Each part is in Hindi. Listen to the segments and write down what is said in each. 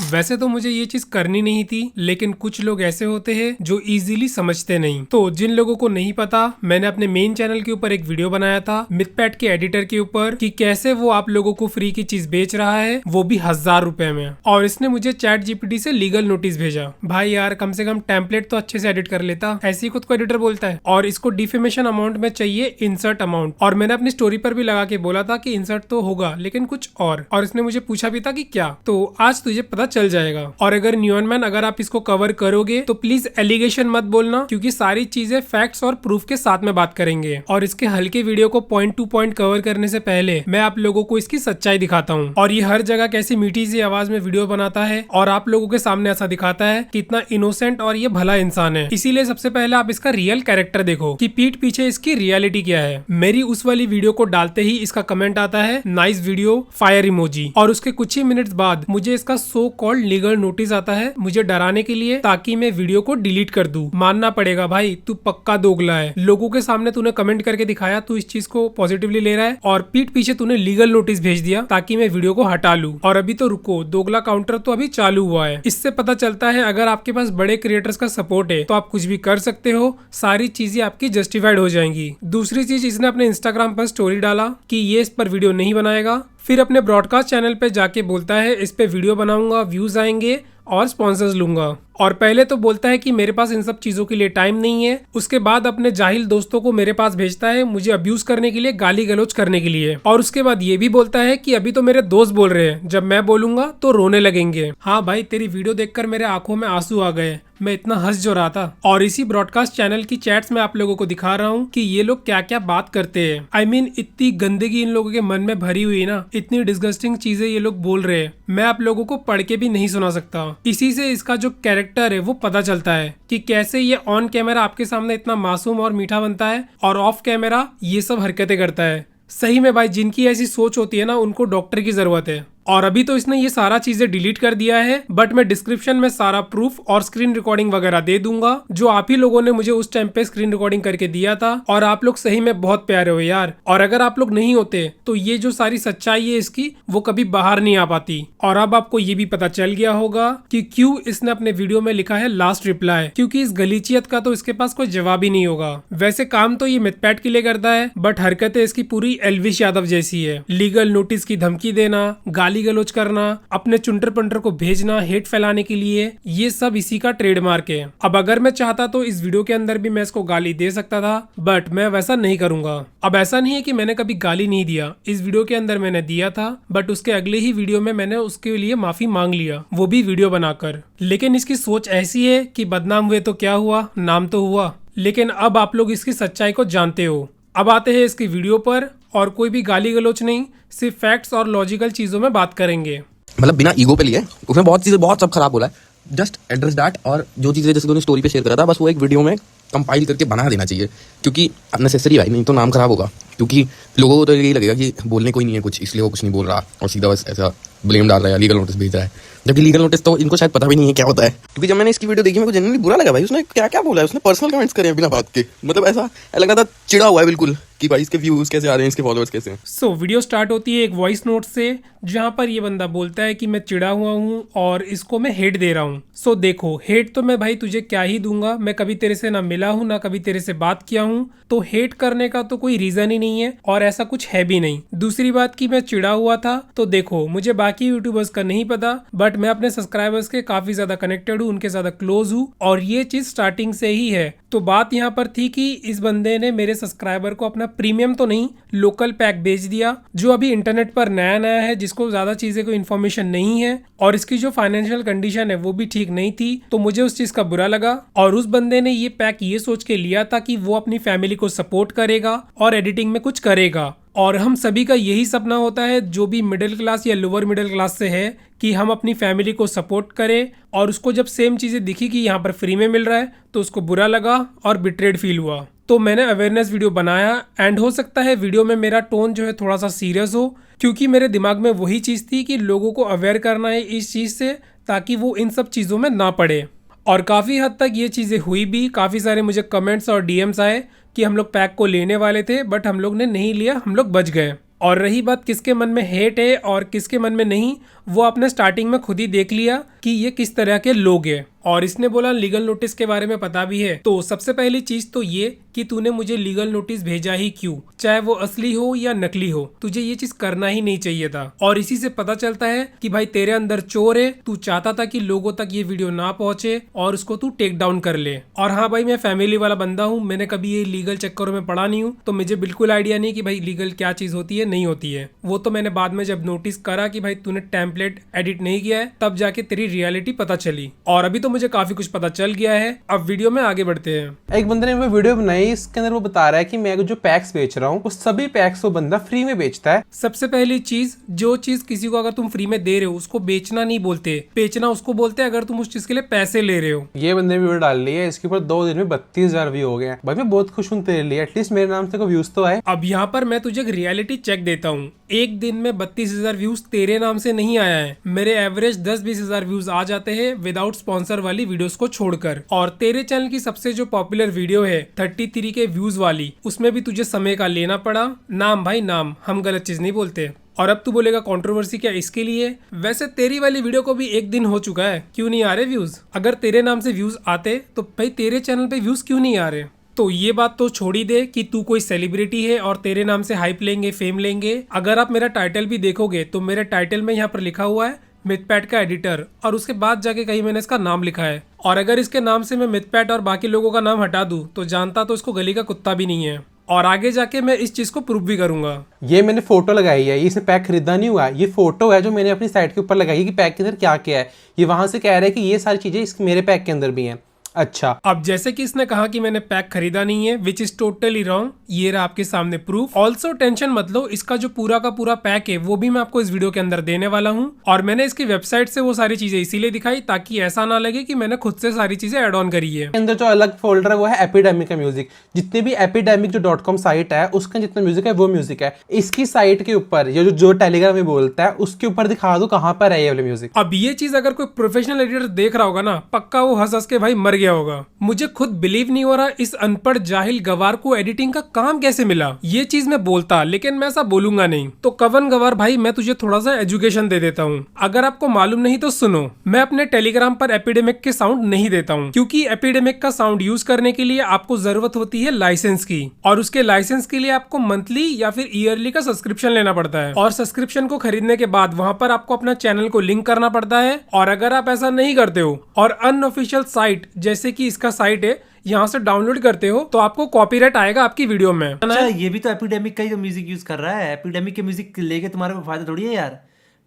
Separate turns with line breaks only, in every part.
वैसे तो मुझे ये चीज करनी नहीं थी, लेकिन कुछ लोग ऐसे होते हैं जो इजीली समझते नहीं। तो जिन लोगों को नहीं पता, मैंने अपने मेन चैनल के ऊपर एक वीडियो बनाया था मिथपैट के एडिटर के ऊपर कि कैसे वो आप लोगों को फ्री की चीज बेच रहा है, वो भी 1000 रुपए में। और इसने मुझे चैट जीपीटी से लीगल नोटिस भेजा। भाई यार कम से कम टेम्पलेट तो अच्छे से एडिट कर लेता, ऐसे ही खुद को एडिटर बोलता है। और इसको डिफेमेशन अमाउंट में चाहिए इंसर्ट अमाउंट, और मैंने अपनी स्टोरी पर भी लगा के बोला था कि इंसर्ट तो होगा लेकिन कुछ और इसने मुझे पूछा भी था कि क्या। तो आज तुझे पता चल जाएगा। और अगर न्यूयन मैन अगर आप इसको कवर करोगे तो प्लीज एलिगेशन मत बोलना, क्योंकि सारी चीजें फैक्ट्स और प्रूफ के साथ में बात करेंगे। और इसके हल्के वीडियो को पॉइंट टू पॉइंट कवर करने से पहले मैं आप लोगों को इसकी सच्चाई दिखाता हूँ, और ये हर जगह कैसी मीठी सी आवाज में वीडियो बनाता है और आप लोगों के सामने ऐसा दिखाता है कि इतना इनोसेंट और ये भला इंसान है। इसीलिए सबसे पहले आप इसका रियल कैरेक्टर देखो कि पीठ पीछे इसकी रियलिटी क्या है। मेरी उस वाली वीडियो को डालते ही इसका कमेंट आता है नाइस वीडियो फायर इमोजी, और उसके कुछ ही मिनट्स बाद मुझे इसका सो कॉल्ड लीगल नोटिस आता है मुझे डराने के लिए, ताकि मैं वीडियो को डिलीट कर दूं। मानना पड़ेगा भाई, तू पक्का दोगला है। लोगों के सामने तूने कमेंट करके दिखाया तू इस चीज को पॉजिटिवली ले रहा है, और पीठ पीछे तूने लीगल नोटिस भेज दिया ताकि मैं वीडियो को हटा लूं। और अभी तो रुको, दोगला काउंटर तो अभी चालू हुआ है। इससे पता चलता है अगर आपके पास बड़े क्रिएटर्स का सपोर्ट है तो आप कुछ भी कर सकते हो, सारी चीजें आपकी जस्टिफाइड हो जाएंगी। दूसरी चीज, इसने अपने इंस्टाग्राम पर स्टोरी डाला कि ये इस पर वीडियो नहीं बनाएगा, फिर अपने ब्रॉडकास्ट चैनल पे जाके बोलता है इस पे वीडियो बनाऊंगा, व्यूज आएंगे और स्पॉन्सर्स लूंगा। और पहले तो बोलता है कि मेरे पास इन सब चीजों के लिए टाइम नहीं है, उसके बाद अपने जाहिल दोस्तों को मेरे पास भेजता है मुझे अब्यूज करने के लिए, गाली गलौज करने के लिए। और उसके बाद ये भी बोलता है कि अभी तो मेरे दोस्त बोल रहे हैं, जब मैं बोलूंगा तो रोने लगेंगे। हाँ भाई, तेरी वीडियो देखकर मेरे आंखों में आंसू आ गए, मैं इतना हंस जो रहा था। और इसी ब्रॉडकास्ट चैनल की चैट्स में आप लोगों को दिखा रहा हूँ कि ये लोग क्या क्या बात करते हैं। I mean, इतनी गंदगी इन लोगों के मन में भरी हुई ना, इतनी डिस्गस्टिंग चीजें ये लोग बोल रहे हैं, मैं आप लोगों को पढ़ के भी नहीं सुना सकता। इसी से इसका जो कैरेक्टर है वो पता चलता है कि कैसे ये ऑन कैमरा आपके सामने इतना मासूम और मीठा बनता है, और ऑफ कैमरा ये सब हरकतें करता है। सही में भाई, जिनकी ऐसी सोच होती है ना, उनको डॉक्टर की जरूरत है। और अभी तो इसने ये सारा चीजें डिलीट कर दिया है, बट मैं डिस्क्रिप्शन में सारा प्रूफ और स्क्रीन रिकॉर्डिंग वगैरह दे दूंगा, जो आप ही लोगों ने मुझे उस टाइम पे स्क्रीन रिकॉर्डिंग करके दिया था। और आप लोग सही में बहुत प्यारे हो यार, और अगर आप लोग नहीं होते तो ये जो सारी सच्चाई है इसकी, वो कभी बाहर नहीं आ पाती। और अब आपको ये भी पता चल गया होगा कि क्यों इसने अपने वीडियो में लिखा है लास्ट रिप्लाई, क्योंकि इस गलीचियत का तो इसके पास कोई जवाब ही नहीं होगा। वैसे काम तो ये मिथपैट के लिए करता है, बट हरकतें इसकी पूरी एल्विश यादव जैसी है। लीगल नोटिस की धमकी देना, गाली गलौज करना, अपने चुंटर पंटर को भेजना हेट फैलाने के लिए, ये सब इसी का ट्रेडमार्क है। अब अगर मैं चाहता तो इस वीडियो के अंदर भी मैं इसको गाली दे सकता था, बट मैं वैसा नहीं करूंगा। अब ऐसा नहीं है कि मैंने कभी गाली नहीं दिया, इस वीडियो के अंदर मैंने दिया था, बट उसके अगले ही वीडियो में मैंने उसके लिए माफी मांग लिया, वो भी वीडियो बनाकर। लेकिन इसकी सोच ऐसी है कि बदनाम हुए तो क्या हुआ, नाम तो हुआ। लेकिन अब आप लोग इसकी सच्चाई को जानते हो। अब आते हैं इसकी वीडियो पर, और कोई भी गाली गलौच नहीं, सिर्फ फैक्ट्स और लॉजिकल चीजों में बात करेंगे।
मतलब बिना ईगो पे लिए उसने बहुत चीजें बहुत सब खराब बोला है। जस्ट एड्रेस दैट, और जो चीजें जैसे तूने स्टोरी पे शेयर करा था बस वो एक वीडियो में कंपाइल करके बना देना चाहिए, क्योंकि अननेसेसरी भाई, नहीं तो नाम खराब होगा। क्योंकि लोगों को तो यही लगेगा कि बोलने कोई नहीं है कुछ, इसलिए वो कुछ नहीं बोल रहा, और सीधा बस ऐसा ब्लेम डाल रहा है, लीगल नोटिस भेज रहा है, जबकि लीगल नोटिस तो इनको शायद पता भी नहीं है क्या होता है। क्योंकि जब मैंने इसकी वीडियो देखी मेरे को जेन्युइनली बुरा लगा भाई, उसने क्या क्या बोला है, उसने पर्सनल कमेंट्स करे हैं बिना बात के। मतलब ऐसा लग रहा था चिड़ा हुआ है बिल्कुल कि भाई इसके व्यूज कैसे आ रहे हैं, इसके फॉलोअर्स कैसे हैं।
सो वीडियो स्टार्ट होती है एक वॉइस नोट से, जहां पर ये बंदा बोलता है कि मैं चिड़ा हुआ हूं और इसको मैं हेट दे रहा हूं। सो देखो, हेट तो मैं भाई तुझे क्या ही दूंगा, मैं कभी तेरे से ना मिला हूं ना कभी तेरे से बात किया हूं, तो हेट करने का तो कोई रीजन ही नहीं है, और ऐसा कुछ है भी नहीं। दूसरी बात कि मैं चिड़ा हुआ था, तो देखो मुझे बाकी यूट्यूबर्स का नहीं पता, बट मैं अपने सब्सक्राइबर्स के काफी ज्यादा कनेक्टेड हूँ, उनके ज्यादा क्लोज हूँ, और ये चीज स्टार्टिंग से ही है। तो बात यहाँ पर थी कि इस बंदे ने मेरे सब्सक्राइबर को अपना प्रीमियम तो नहीं, लोकल पैक बेच दिया, जो अभी इंटरनेट पर नया नया है, जिसको ज्यादा चीजें को इन्फॉर्मेशन नहीं है, और इसकी जो फाइनेंशियल कंडीशन है वो भी ठीक नहीं थी। तो मुझे उस चीज का बुरा लगा, और उस बंदे ने ये पैक ये सोच के लिया था कि वो अपनी फैमिली को सपोर्ट करेगा और एडिटिंग में कुछ करेगा। और हम सभी का यही सपना होता है, जो भी मिडिल क्लास या लोअर मिडिल क्लास से है, कि हम अपनी फैमिली को सपोर्ट करें। और उसको जब सेम चीजें दिखी कि यहाँ पर फ्री में मिल रहा है, तो उसको बुरा लगा और बिट्रेड फील हुआ। तो मैंने अवेयरनेस वीडियो बनाया, एंड हो सकता है वीडियो में मेरा टोन जो है थोड़ा सा सीरियस हो, क्योंकि मेरे दिमाग में वही चीज थी कि लोगों को अवेयर करना है इस चीज से, ताकि वो इन सब चीजों में ना पड़े। और काफी हद तक ये चीजें हुई भी, काफी सारे मुझे कमेंट्स और डीएम्स आए कि हम लोग पैक को लेने वाले थे, बट हम लोग ने नहीं लिया, हम लोग बच गए। और रही बात किसके मन में हेट है और किसके मन में नहीं, वो आपने स्टार्टिंग में खुद ही देख लिया कि ये किस तरह के लोग हैं। और इसने बोला लीगल नोटिस के बारे में पता भी है। तो सबसे पहली चीज तो ये कि तूने मुझे लीगल नोटिस भेजा ही क्यों, चाहे वो असली हो या नकली हो, तुझे ये चीज करना ही नहीं चाहिए था। और इसी से पता चलता है कि भाई तेरे अंदर चोर है, तू चाहता था कि लोगों तक ये वीडियो ना पहुंचे और उसको तू टेक डाउन कर ले। और हाँ भाई, मैं फैमिली वाला बंदा हूँ, मैंने कभी ये लीगल चक्करों में पड़ा नहीं हूँ, तो मुझे बिल्कुल आइडिया नहीं कि भाई लीगल क्या चीज होती है नहीं होती है। वो तो मैंने बाद में जब नोटिस करा कि भाई तूने टेम्पलेट एडिट नहीं किया है, तब जाके तेरी रियलिटी पता चली। और अभी तो मुझे काफी कुछ पता चल गया है। अब वीडियो में आगे बढ़ते हैं।
एक बंदे ने वो वीडियो बनाई, इसके अंदर वो बता रहा है कि मैं जो पैक्स बेच रहा हूँ वो सभी पैक्स वो बंदा फ्री में बेचता है।
सबसे पहली चीज, जो चीज किसी को अगर तुम फ्री में दे रहे हो उसको बेचना नहीं बोलते, बेचना उसको बोलते हैं अगर तुम उस चीज के लिए पैसे ले रहे हो।
ये बंदे ने वीडियो डाल ली है, इसके ऊपर 2 दिन में 32,000 व्यू हो गए हैं। भाई मैं बहुत खुश हूँ तेरे लिए, एटलीस्ट मेरे नाम से कोई व्यूज तो आए।
अब यहाँ पर मैं तुझे एक रियलिटी चेक देता हूँ। एक दिन में 32,000 व्यूज तेरे नाम से नहीं आया है, मेरे एवरेज 10-20 हजार व्यूज आ जाते हैं विदाउट स्पॉन्सर वाली वीडियोस को छोड़कर। और तेरे चैनल की सबसे जो पॉपुलर वीडियो है 33 के व्यूज वाली, उसमें भी तुझे समय का लेना पड़ा। नाम भाई नाम, हम गलत चीज नहीं बोलते। और अब तू बोलेगा कंट्रोवर्सी क्या इसके लिए? वैसे तेरी वाली वीडियो को भी 1 दिन हो चुका है, क्यों नहीं आ रहे व्यूज? अगर तेरे नाम से व्यूज आते तो भाई तेरे चैनल पे व्यूज क्यों नहीं आ रहे? तो ये बात तो छोड़ ही दे कि तू कोई सेलिब्रिटी है और तेरे नाम से हाइप लेंगे, फेम लेंगे। अगर आप मेरा टाइटल भी देखोगे तो मेरे टाइटल में यहाँ पर लिखा हुआ है मिथपैट का एडिटर, और उसके बाद जाके कहीं मैंने इसका नाम लिखा है। और अगर इसके नाम से मैं मिथपैट और बाकी लोगों का नाम हटा दूं तो जानता तो इसको गली का कुत्ता भी नहीं है। और आगे जाके मैं इस चीज को प्रूव भी करूंगा।
ये मैंने फोटो लगाई है, इसने पैक खरीदा नहीं हुआ, ये फोटो है जो मैंने अपनी साइट के ऊपर लगाई है कि पैक के अंदर क्या क्या है। ये वहां से कह रहा है कि ये सारी चीजें इस मेरे पैक के अंदर भी हैं। अच्छा,
अब जैसे कि इसने कहा कि मैंने पैक खरीदा नहीं है, विच इज टोटली रॉन्ग। ये रहा आपके सामने प्रूफ। ऑल्सो टेंशन मत लो, इसका जो पूरा का पूरा पैक है वो भी मैं आपको इस वीडियो के अंदर देने वाला हूँ। और मैंने इसकी वेबसाइट से वो सारी चीजें इसीलिए दिखाई ताकि ऐसा ना लगे कि मैंने खुद से सारी चीजें एड ऑन करी है।
अंदर जो अलग फोल्डर है वो है एपिडेमिक का म्यूजिक। जितने भी एपिडेमिक जो .com साइट है उसका जितना म्यूजिक है वो म्यूजिक है। इसकी साइट के ऊपर ये जो टेलीग्राम में बोलता है उसके ऊपर दिखा दो कहाँ पर है ये वाले म्यूजिक।
अब ये चीज अगर कोई प्रोफेशनल एडिटर देख रहा होगा ना, पक्का वो हंस हंस के भाई मर गया होगा। मुझे खुद बिलीव नहीं हो रहा इस अनपढ़ जाहिल गवार को एडिटिंग का काम कैसे मिला। ये चीज मैं बोलता, लेकिन मैं ऐसा बोलूंगा नहीं। तो कवन गवार भाई, मैं तुझे थोड़ा सा एजुकेशन दे देता हूँ। अगर आपको मालूम नहीं तो सुनो, मैं अपने टेलीग्राम पर एपिडेमिक के साउंड नहीं देता हूँ, क्योंकि एपिडेमिक का साउंड यूज करने के लिए आपको जरूरत होती है लाइसेंस की, और उसके लाइसेंस के लिए आपको मंथली या फिर ईयरली का सब्सक्रिप्शन लेना पड़ता है। और सब्सक्रिप्शन को खरीदने के बाद वहां पर आपको अपना चैनल को लिंक करना पड़ता है। और अगर आप ऐसा नहीं करते हो और अनऑफिशियल साइट जैसे कि इसका साइट है यहाँ से डाउनलोड करते हो तो आपको कॉपीराइट आएगा आपकी वीडियो में।
अच्छा, ये भी तो एपिडेमिक का ही तो म्यूजिक यूज कर रहा है। एपिडेमिक के म्यूजिक लेके तुम्हारे को फायदा थोड़ी है यार।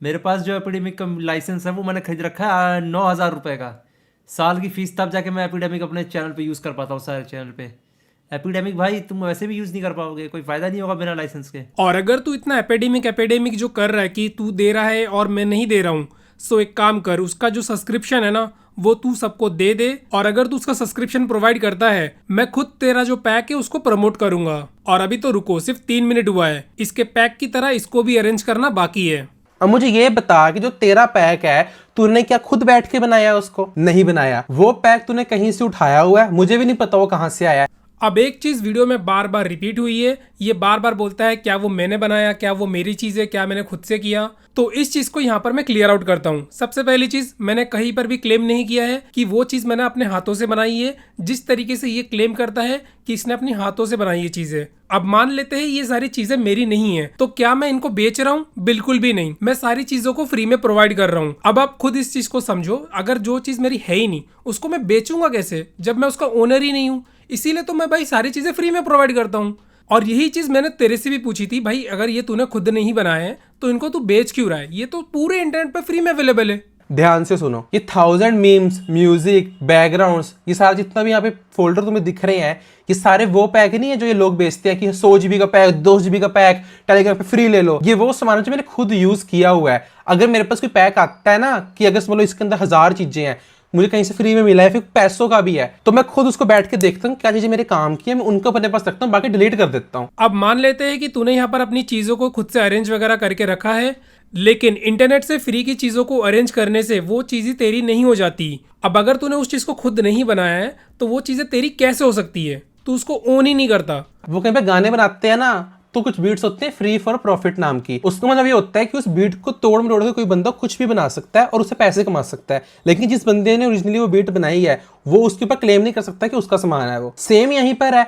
मेरे पास जो एपिडेमिक का लाइसेंस है वो मैंने खरीद रखा है 9,000 रुपए का। साल की फीस, तब जाके मैं एपिडेमिक अपने चैनल पे यूज कर पाता हूँ, सारे चैनल पे। एपिडेमिक भाई तुम वैसे भी यूज नहीं कर पाओगे, कोई फायदा नहीं होगा बिना लाइसेंस के।
और अगर तू इतना एपिडेमिक जो कर रहा है कि तू दे रहा है और मैं नहीं दे रहा हूँ, सो एक काम कर, उसका जो सब्सक्रिप्शन है ना वो तू सबको दे दे। और अगर तू उसका सब्सक्रिप्शन प्रोवाइड करता है, मैं खुद तेरा जो पैक है उसको प्रमोट करूंगा। और अभी तो रुको, सिर्फ 3 मिनट हुआ है, इसके पैक की तरह इसको भी अरेंज करना बाकी है।
अब मुझे ये बता कि जो तेरा पैक है तूने क्या खुद बैठ के बनाया? उसको नहीं बनाया, वो पैक तूने कहीं से उठाया हुआ है, मुझे भी नहीं पता वो कहाँ से आया है।
अब एक चीज वीडियो में बार बार रिपीट हुई है, ये बार बार बोलता है क्या वो मैंने बनाया, क्या वो मेरी चीज है, क्या मैंने खुद से किया। तो इस चीज को यहाँ पर मैं क्लियर आउट करता हूँ। सबसे पहली चीज, मैंने कहीं पर भी क्लेम नहीं किया है कि वो चीज मैंने अपने हाथों से बनाई है। जिस तरीके से ये क्लेम करता है कि इसने अपने हाथों से बनाई ये चीजें, अब मान लेते हैं ये सारी चीजें मेरी नहीं है, तो क्या मैं इनको बेच रहा हूँ? बिल्कुल भी नहीं, मैं सारी चीजों को फ्री में प्रोवाइड कर रहा हूँ। अब आप खुद इस चीज को समझो, अगर जो चीज मेरी है ही नहीं उसको मैं बेचूंगा कैसे जब मैं उसका ओनर ही नहीं हूँ? इसीलिए तो मैं भाई सारी चीजें फ्री में प्रोवाइड करता हूँ। और यही चीज मैंने तेरे से भी पूछी थी, भाई अगर ये तूने खुद नहीं बनाए हैं तो इनको तू बेच क्यों रहा है? ये तो पूरे इंटरनेट पे फ्री में अवेलेबल है।
ध्यान से सुनो, ये 1000 मीम्स, म्यूजिक, बैकग्राउंड्स, ये सारा जितना भी यहाँ पे फोल्डर तुम्हें दिख रहे हैं, ये सारे वो पैक नहीं है जो ये लोग बेचते हैं कि 100 GB का पैक, 2 GB का पैक टेलीग्राम पे फ्री ले लो। ये वो सामान जो मैंने खुद यूज किया हुआ है। अगर मेरे पास कोई पैक आता है ना कि अगर मतलब इसके अंदर 1000 चीजें हैं, मुझे कहीं से फ्री में मिला है, फिर पैसों का भी है, तो मैं खुद उसको बैठ के देखता हूँ क्या चीजें मेरे काम की है, मैं उनको अपने पास रखता हूँ, बाकी डिलीट कर देता हूँ।
अब मान लेते हैं कि तूने यहाँ पर अपनी चीजों को खुद से अरेंज वगैरह करके रखा है, लेकिन इंटरनेट से फ्री की चीजों को अरेंज करने से वो चीजें तेरी नहीं हो जाती। अब अगर तूने उस चीज को खुद नहीं बनाया है तो वो चीजें तेरी कैसे हो सकती है? तू उसको ओन ही नहीं करता।
वो कहीं पे गाने बनाते हैं ना, तो कुछ बीट्स होते हैं फ्री फॉर प्रॉफिट नाम की। उसका मतलब ये होता है कि उस बीट को तोड़ मरोड़ के कोई बंदा कुछ भी बना सकता है और उससे पैसे कमा सकता है, लेकिन जिस बंदे ने ओरिजिनली वो बीट बनाई है वो उसके ऊपर क्लेम नहीं कर सकता कि उसका सामान है वो। सेम यहीं पर है,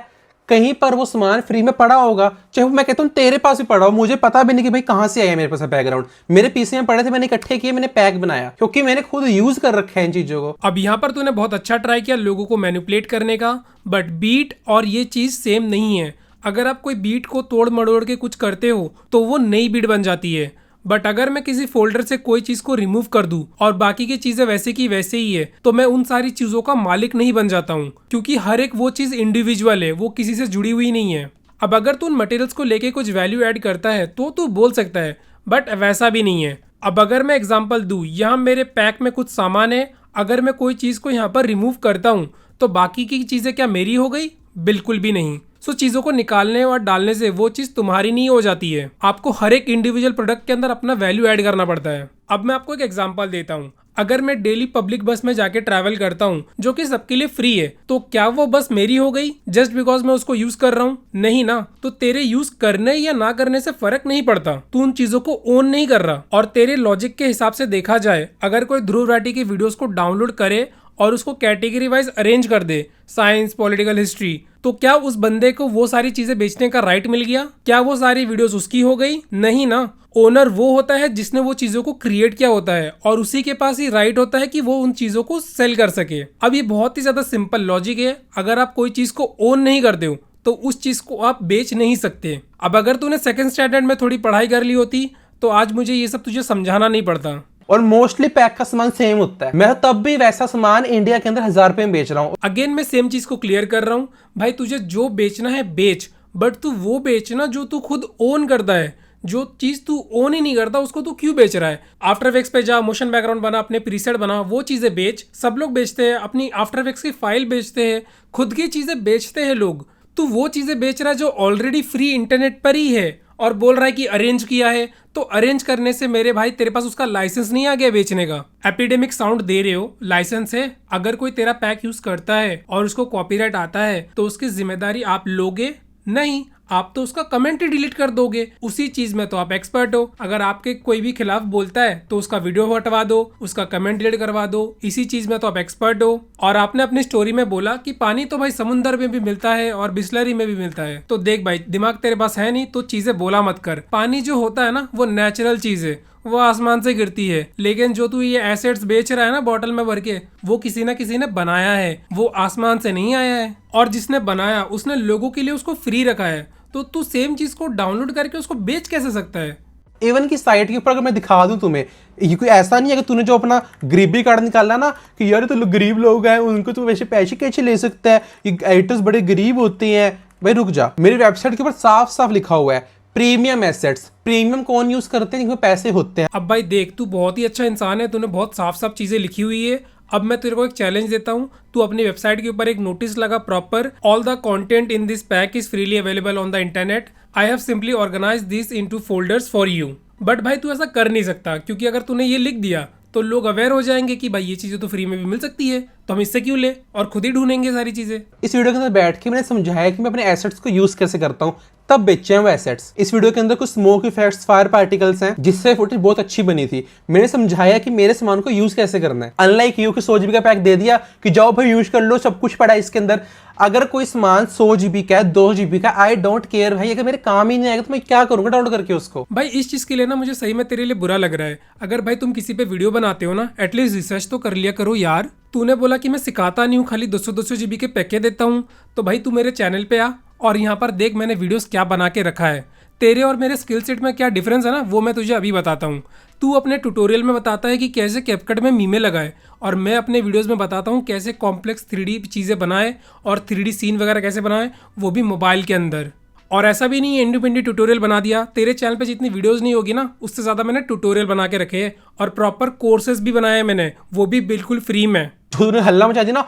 कहीं पर वो सामान फ्री में पड़ा होगा, चाहे वो मैं कहता हूँ तेरे पास भी पड़ा हो, मुझे पता भी नहीं कि भाई कहाँ से आया मेरे पास बैकग्राउंड, मेरे पीसी में पड़े थे, मैंने इकट्ठे किए, मैंने पैक बनाया क्योंकि मैंने खुद यूज कर रखा है इन चीजों को।
अब यहाँ पर तूने बहुत अच्छा ट्राई किया लोगों को मैनिपुलेट करने का, बट बीट और ये चीज सेम नहीं है। अगर आप कोई बीट को तोड़ मड़ोड़ के कुछ करते हो तो वो नई बीट बन जाती है, बट अगर मैं किसी फोल्डर से कोई चीज को रिमूव कर दूं और बाकी की चीजें वैसे की वैसे ही है तो मैं उन सारी चीजों का मालिक नहीं बन जाता हूं, क्योंकि हर एक वो चीज इंडिविजुअल है, वो किसी से जुड़ी हुई नहीं है। अब अगर तू उन मटेरियल्स को लेके कुछ वैल्यू ऐड करता है तो तू बोल सकता है, बट वैसा भी नहीं है। अब अगर मैं एग्जांपल दूं, यहाँ मेरे पैक में कुछ सामान है, अगर मैं कोई चीज को यहाँ पर रिमूव करता हूँ तो बाकी की चीजें क्या मेरी हो गई? बिल्कुल भी नहीं। सो चीजों को निकालने और डालने से वो चीज तुम्हारी नहीं हो जाती है, आपको हर एक इंडिविजुअल प्रोडक्ट के अंदर अपना वैल्यू ऐड करना पड़ता है। अब मैं आपको एक एग्जांपल देता हूँ, अगर मैं डेली पब्लिक बस में जाके ट्रैवल करता हूँ जो कि सबके लिए फ्री है, तो क्या वो बस मेरी हो गई जस्ट बिकॉज मैं उसको यूज कर रहा हूँ? नहीं ना। तो तेरे यूज करने या ना करने से फर्क नहीं पड़ता, तू उन चीजों को ओन नहीं कर रहा। और तेरे लॉजिक के हिसाब से देखा जाए, अगर कोई ध्रुव राठी की वीडियोस को डाउनलोड करे और उसको कैटेगरी वाइज अरेंज कर दे, साइंस, पॉलिटिकल, हिस्ट्री, तो क्या उस बंदे को वो सारी चीजें बेचने का राइट मिल गया? क्या वो सारी वीडियोस उसकी हो गई? नहीं ना। ओनर वो होता है जिसने वो चीजों को क्रिएट किया होता है और उसी के पास ही राइट होता है कि वो उन चीजों को सेल कर सके। अब ये बहुत ही ज्यादा सिंपल लॉजिक है, अगर आप कोई चीज को ओन नहीं करते हो तो उस चीज को आप बेच नहीं सकते। अब अगर तूने सेकंड स्टैंडर्ड में थोड़ी पढ़ाई कर ली होती तो आज मुझे ये सब तुझे समझाना नहीं पड़ता।
और मोस्टली पैक का सामान सेम होता है, मैं तब भी वैसा सामान इंडिया के अंदर 1000 रुपए में बेच रहा हूँ।
अगेन मैं सेम चीज को क्लियर कर रहा हूँ, भाई तुझे जो बेचना है बेच, बट तू वो बेचना जो तू खुद ओन करता है। जो चीज तू ओन ही नहीं करता उसको तू क्यों बेच रहा है? आफ्टर इफेक्ट्स पे जा, मोशन बैकग्राउंड बना, अपने प्रीसेट बना, वो चीजें बेच। सब लोग बेचते हैं, अपनी आफ्टर इफेक्ट्स की फाइल बेचते हैं, खुद की चीजें बेचते हैं लोग। तू वो चीजें बेच रहा है जो ऑलरेडी फ्री इंटरनेट पर ही है और बोल रहा है कि अरेंज किया है। तो अरेंज करने से मेरे भाई तेरे पास उसका लाइसेंस नहीं आ गया बेचने का। एपिडेमिक साउंड दे रहे हो, लाइसेंस है। अगर कोई तेरा पैक यूज करता है और उसको कॉपीराइट आता है तो उसकी जिम्मेदारी आप लोगे नहीं, आप तो उसका कमेंट ही डिलीट कर दोगे। उसी चीज में तो आप एक्सपर्ट हो। अगर आपके कोई भी खिलाफ बोलता है तो उसका वीडियो हटवा दो, उसका कमेंट डिलीट करवा दो, इसी चीज में तो आप एक्सपर्ट हो। और आपने अपनी स्टोरी में बोला कि पानी तो भाई समुंदर में भी मिलता है और बिस्लरी में भी मिलता है। तो देख भाई, दिमाग तेरे पास है नहीं तो चीजें बोला मत कर। पानी जो होता है ना वो नेचुरल चीज है, वो आसमान से गिरती है। लेकिन जो तू ये एसेट्स बेच रहा है ना बॉटल में भर के, वो किसी ना किसी ने बनाया है, वो आसमान से नहीं आया है। और जिसने बनाया उसने लोगों के लिए उसको फ्री रखा है, तो तू सेम चीज को डाउनलोड करके उसको बेच कैसे सकता है?
इवन की साइट के ऊपर अगर मैं दिखा दूं तुम्हें, ये कोई ऐसा नहीं है कि तूने जो अपना गरीबी कार्ड निकाला ना कि यार तो लोग गरीब लोग हैं उनको तो वैसे पैसे कैसे ले सकता है, ये एडिटर्स बड़े गरीब होते हैं। भाई रुक जा, मेरी वेबसाइट के ऊपर साफ साफ लिखा हुआ है प्रीमियम एसेट्स। प्रीमियम कौन यूज करते हैं? जिसमें पैसे होते हैं।
अब भाई देख, तू बहुत ही अच्छा इंसान है, तूने बहुत साफ साफ चीजें लिखी हुई है। अब मैं तेरे को एक चैलेंज देता हूँ, तू अपनी वेबसाइट के ऊपर एक नोटिस लगा proper, all the content in this pack is freely available on the internet. I have simply organise this into folders for you. But भाई तू ऐसा कर नहीं सकता, क्योंकि अगर तूने ये लिख दिया तो लोग अवेयर हो जाएंगे कि भाई ये चीजें तो फ्री में भी मिल सकती है, तो हम इससे क्यों ले, और खुद ही ढूंढेंगे सारी चीजें।
इस वीडियो के अंदर बैठ के मैंने समझाया कि मैं अपने एसेट्स को यूज कैसे करता हूँ, तब बेचे हैं वो एसेट्स। इस वीडियो के अंदर कुछ स्मोक इफेक्ट्स, फायर पार्टिकल्स हैं, जिससे फुटेज बहुत अच्छी बनी थी। मैंने समझाया कि मेरे सामान को यूज कैसे करना है। अनलाइक यू कि 100 GB का पैक दे दिया कि जाओ भाई यूज कर लो, सब कुछ पड़ा है इसके अंदर। अगर कोई सामान 100 GB का है, 2 GB का, आई डोंट केयर भाई। अगर मेरे काम ही नहीं आएगा तो मैं क्या करूंगा डाउनलोड करके उसको।
भाई इस चीज के लिए ना मुझे सही में तेरे लिए बुरा लग रहा है। अगर भाई तुम किसी पे वीडियो बनाते हो ना, एटलीस्ट रिसर्च तो कर लिया करो यार। तूने बोला कि मैं सिखाता नहीं हूँ, खाली 200-200 GB के पैके देता हूँ, तो भाई तू मेरे चैनल पे आ और यहाँ पर देख मैंने वीडियोस क्या बना के रखा है। तेरे और मेरे स्किल सेट में क्या डिफरेंस है ना, वो मैं तुझे अभी बताता हूँ। तू अपने ट्यूटोरियल में बताता है कि कैसे कैपकट में मीमे लगाए, और मैं अपने वीडियोस में बताता हूँ कैसे कॉम्प्लेक्स 3D चीज़ें बनाए और 3D सीन वगैरह कैसे बनाए, वो भी मोबाइल के अंदर। और ऐसा भी नहीं है इंडिपेंडेंट ट्यूटोरियल बना दिया। तेरे चैनल पे जितनी वीडियोस नहीं होगी ना, उससे ज़्यादा मैंने ट्यूटोरियल बना के रखे हैं और प्रॉपर कोर्सेज भी बनाए मैंने, वो भी बिल्कुल फ्री में।
तूने हल्ला मचा दिया ना,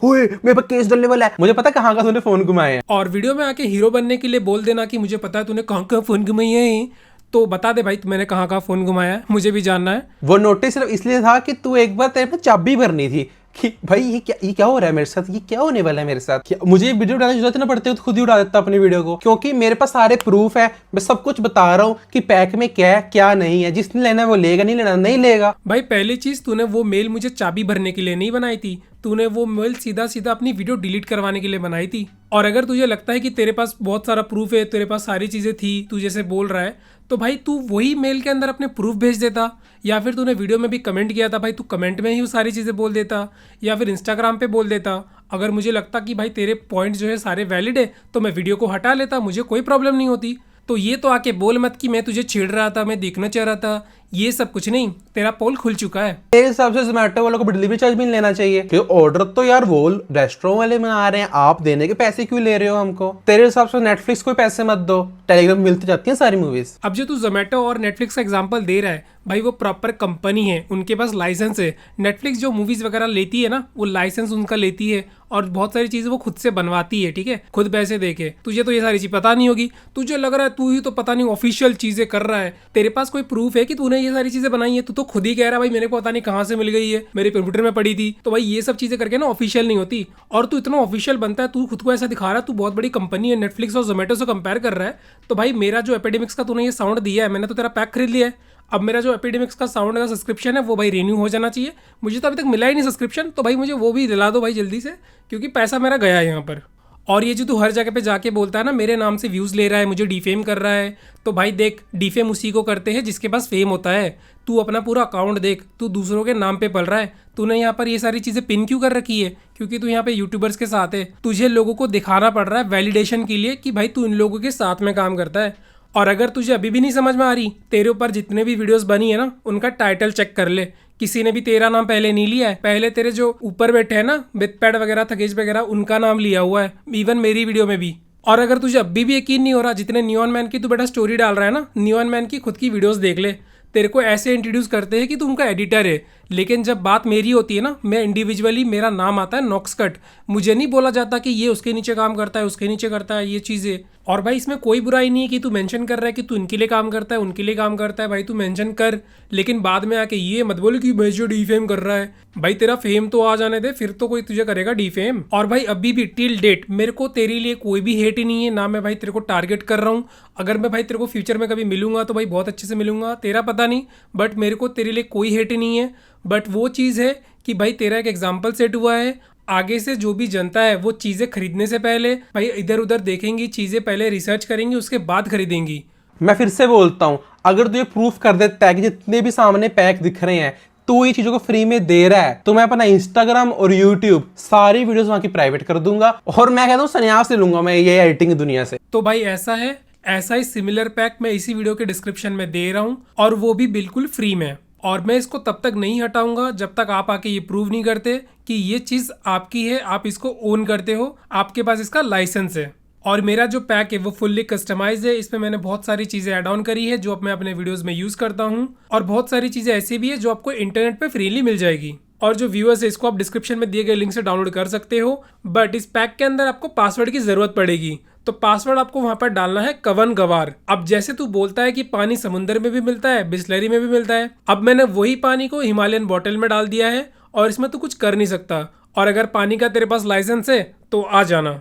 ओए मेरे पर केस डलने वाला है, मुझे पता कहाँ का तूने फोन घुमाए हैं।
और वीडियो में आके हीरो बनने के लिए बोल देना कि मुझे पता है तूने कहाँ कहाँ फोन घुमाई है, तो बता दे भाई मैंने कहाँ कहाँ फोन घुमाया है, मुझे भी जानना है।
वो नोटिस सिर्फ इसलिए था कि तू एक बार तेरे पे चाबी भरनी थी कि भाई ये क्या हो रहा है मेरे साथ, ये क्या होने वाला है मेरे साथ। मुझे वीडियो डालने की जरूरत ना पड़ती है तो खुद ही उड़ा देता अपनी वीडियो को, क्योंकि मेरे पास सारे प्रूफ है, मैं सब कुछ बता रहा हूँ कि पैक में क्या है क्या नहीं है। जिसने लेना है वो लेगा, नहीं लेना नहीं लेगा।
भाई पहली चीज, तूने वो मेल मुझे चाबी भरने के लिए नहीं बनाई थी, तूने वो मेल सीधा सीधा अपनी वीडियो डिलीट करवाने के लिए बनाई थी। और अगर तुझे लगता है कि तेरे पास बहुत सारा प्रूफ है, तेरे पास सारी चीजें थी, तू जैसे बोल रहा है, तो भाई तू वही मेल के अंदर अपने प्रूफ भेज देता, या फिर तूने वीडियो में भी कमेंट किया था भाई, तू कमेंट में ही वो सारी चीज़ें बोल देता, या फिर इंस्टाग्राम पे बोल देता। अगर मुझे लगता कि भाई तेरे पॉइंट जो है सारे वैलिड है तो मैं वीडियो को हटा लेता, मुझे कोई प्रॉब्लम नहीं होती। तो ये तो आके बोल मत कि मैं तुझे छेड़ रहा था, मैं देखना चाह रहा था, ये सब कुछ नहीं, तेरा पोल खुल चुका है।
मेरे हिसाब से जोमेटो वालों को डिलीवरी चार्ज भी नहीं लेना चाहिए, क्योंकि ऑर्डर तो यार वो रेस्टोरेंट वाले बना रहे हैं, आप देने के पैसे क्यों ले रहे हो हमको। तेरे हिसाब से नेटफ्लिक्स को पैसे मत दो, टेलीग्राम मिलती जाती है सारी मूवीज।
अब जो तू जोमेटो और नेटफ्लिक्स का एग्जांपल दे रहा है, भाई वो प्रॉपर कंपनी है, उनके पास लाइसेंस है। नेटफ्लिक्स जो मूवीज वगैरह लेती है ना, वो लाइसेंस उनका लेती है और बहुत सारी चीजें वो खुद से बनवाती है, ठीक है, खुद पैसे देके। तुझे तो ये सारी चीज पता नहीं होगी, तुझे लग रहा है तू ही तो पता नहीं ऑफिशियल चीजें कर रहा है, तेरे पास कोई प्रूफ है कि तूने ये सारी चीजें बनाई है? तू तो खुद ही कह रहा है भाई मेरे को पता नहीं कहाँ से मिल गई है, मेरे कंप्यूटर में पड़ी थी। तो भाई ये सब चीजें करके ना ऑफिशियल नहीं होती, और तू इतना ऑफिशियल बनता है, तू खुद को ऐसा दिखा रहा है तू बहुत बड़ी कंपनी है, नेटफ्लिक्स और जोमेटो से कंपेयर कर रहा है। तो भाई मेरा जो एपिडेमिक्स का तूने ये साउंड दिया है, मैंने तो तेरा पैक खरीद लिया है। अब मेरा जो एपिडेमिक्स का साउंड का सब्सक्रिप्शन है वो भाई रिन्यू हो जाना चाहिए, मुझे तो अभी तक मिला ही नहीं सब्सक्रिप्शन, तो भाई मुझे वो भी दिला दो भाई जल्दी से, क्योंकि पैसा मेरा गया है यहाँ पर। और ये जो तू हर जगह पे जाके बोलता है ना मेरे नाम से व्यूज़ ले रहा है, मुझे डिफेम कर रहा है, तो भाई देख, डिफेम उसी को करते हैं जिसके पास फेम होता है। तू अपना पूरा अकाउंट देख, तू दूसरों के नाम पे पल रहा है। तूने यहाँ पर ये सारी चीज़ें पिन क्यों कर रखी है? क्योंकि तू यहाँ पे यूट्यूबर्स के साथ है, तुझे लोगों को दिखाना पड़ रहा है वैलिडेशन के लिए कि भाई तू इन लोगों के साथ में काम करता है। और अगर तुझे अभी भी नहीं समझ में आ रही, तेरे ऊपर जितने भी वीडियोस बनी है ना, उनका टाइटल चेक कर ले, किसी ने भी तेरा नाम पहले नहीं लिया है। पहले तेरे जो ऊपर बैठे हैं ना बिथपैड वगैरह, थकेश वगैरह, उनका नाम लिया हुआ है, इवन मेरी वीडियो में भी। और अगर तुझे अभी भी यकीन नहीं हो रहा, जितने नियॉन मैन की तू बेटा स्टोरी डाल रहा है ना, नियॉन मैन की खुद की वीडियोस देख ले। तेरे को ऐसे इंट्रोड्यूस करते हैं कि तू उनका एडिटर है, लेकिन जब बात मेरी होती है ना, मैं इंडिविजुअली, मेरा नाम आता है नॉक्सकट, मुझे नहीं बोला जाता कि ये उसके नीचे काम करता है, उसके नीचे करता है, ये चीज़ें। और भाई इसमें कोई बुराई नहीं है कि तू मेंशन कर रहा है कि तू इनके लिए काम करता है, उनके लिए काम करता है, भाई तू मेंशन कर, लेकिन बाद में आके ये मत बोले कि भाई जो डीफेम कर रहा है। भाई तेरा फेम तो आ जाने दे, फिर तो कोई तुझे करेगा डीफेम। और भाई अभी भी टिल डेट मेरे को तेरे लिए कोई भी हेट ही नहीं है ना, मैं भाई तेरे को टारगेट कर रहा हूँ। अगर मैं भाई तेरे को फ्यूचर में कभी मिलूंगा तो भाई बहुत अच्छे से मिलूंगा, तेरा पता नहीं, बट मेरे को तेरे लिए कोई हेट ही नहीं है। बट वो चीज़ है कि भाई तेरा एक एग्जाम्पल सेट हुआ है, आगे से जो भी जनता है वो चीज़ें खरीदने से पहले भाई इधर उधर देखेंगी, चीज़ें पहले रिसर्च करेंगी, उसके बाद खरीदेंगी।
मैं फिर से बोलता हूँ, अगर तू ये प्रूफ कर देता है कि जितने भी सामने पैक दिख रहे हैं तू ये चीजों को फ्री में दे रहा है, तो मैं अपना इंस्टाग्राम और यूट्यूब सारी वीडियोस वहां की प्राइवेट कर दूंगा, और मैं कहता हूँ संन्यास ले लूंगा मैं ये एडिटिंग दुनिया से।
तो भाई ऐसा है, ऐसा ही सिमिलर पैक मैं इसी वीडियो के डिस्क्रिप्शन में दे रहा हूँ, और वो भी बिल्कुल फ्री में। और मैं इसको तब तक नहीं हटाऊंगा जब तक आप आके ये प्रूव नहीं करते कि ये चीज़ आपकी है, आप इसको ओन करते हो, आपके पास इसका लाइसेंस है। और मेरा जो पैक है वो फुल्ली कस्टमाइज है, इसमें मैंने बहुत सारी चीज़ें ऐड ऑन करी है जो अब मैं अपने वीडियोस में यूज़ करता हूँ, और बहुत सारी चीज़ें ऐसी भी है जो आपको इंटरनेट पे फ्रीली मिल जाएगी। और जो व्यूअर्स है इसको आप डिस्क्रिप्शन में दिए गए लिंक से डाउनलोड कर सकते हो, बट इस पैक के अंदर आपको पासवर्ड की ज़रूरत पड़ेगी। तो पासवर्ड आपको वहां पर डालना है कवन गवार। अब जैसे तू बोलता है कि पानी समुद्र में भी मिलता है, बिस्लरी में भी मिलता है, अब मैंने वही पानी को हिमालयन बॉटल में डाल दिया है, और इसमें तू कुछ कर नहीं सकता। और अगर पानी का तेरे पास लाइसेंस है तो आ जाना।